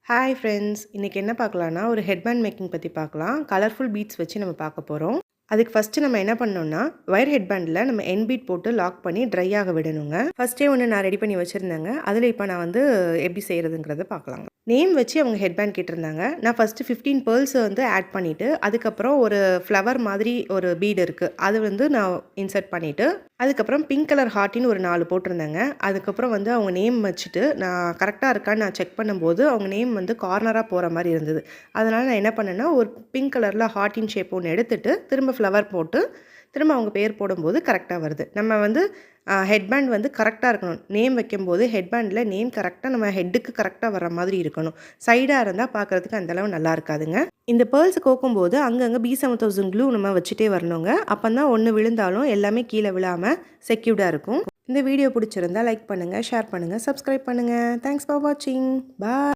Hi friends, இன்னைக்கு என்ன பார்க்கலான்னா, ஒரு ஹெட்பேண்ட் மேக்கிங் பத்தி பார்க்கலாம். கலர்ஃபுல் பீட்ஸ் வச்சு நம்ம பார்க்க போறோம். அதுக்கு ஃபர்ஸ்ட்டு நம்ம என்ன பண்ணணும்னா, ஒயர் ஹெட்பேண்டில நம்ம எண்ட் பீட் போட்டு லாக் பண்ணி ட்ரை ஆக விடணுங்க. ஃபர்ஸ்ட்டே ஒண்ணு நான் ரெடி பண்ணி வச்சிருந்தேங்க. அதில இப்ப நான் வந்து எப்படி செய்றதுங்கிறத பார்க்கலாங்க. நேம் வச்சு அவங்க ஹெட்பேண்ட் கேட்டிருந்தாங்க. நான் ஃபர்ஸ்ட்டு 15 பேர்ல்ஸ் வந்து ஆட் பண்ணிட்டு, அதுக்கப்புறம் ஒரு ஃப்ளவர் மாதிரி ஒரு பீட் இருக்கு. அது வந்து நான் இன்சர்ட் பண்ணிட்டு, அதுக்கப்புறம் பிங்க் கலர் ஹார்ட்டின்னு ஒரு 4 போட்டிருந்தேங்க. அதுக்கப்புறம் வந்து அவங்க நேம் வச்சுட்டு, நான் கரெக்ட்டா இருக்கான்னு நான் செக் பண்ணும்போது, அவங்க நேம் வந்து கார்னரா போற மாரி இருந்தது. அதனால நான் என்ன பண்ணேன்னா, ஒரு பிங்க் கலர்ல ஹார்ட்டின் ஷேப் ஒண்ணு எடுத்துட்டு, திரும்ப ஃப்ளவர் போட்டு, திரும்ப அவங்க பேர் போடும்போது கரெக்ட்டா வருது. நம்ம வந்து ஹெட்பேண்ட் வந்து கரெக்ட்டா இருக்கணும். நேம் வைக்கும்போது ஹெட்பேண்டில நேம் கரெக்ட்டா நம்ம ஹெட்டுக்கு கரெக்ட்டா வர மாதிரி இருக்கணும். சைடா இருந்தா பார்க்கறதுக்கு அந்த அளவு நல்லா இருக்காதுங்க. இந்த பேர்ல்ஸ் கோக்கும்போது அங்கங்க B7000 க்ளூ நம்ம வச்சுட்டே வரணுங்க. அப்பதான் ஒண்ணு விழுந்தாலும் எல்லாமே கீழ விழாம செக்யூர்டா இருக்கும். இந்த வீடியோ பிடிச்சிருந்தா லைக் பண்ணுங்க, ஷேர் பண்ணுங்க, சப்ஸ்கிரைப் பண்ணுங்க. தேங்க்ஸ் ஃபார் வாட்சிங். பாய்.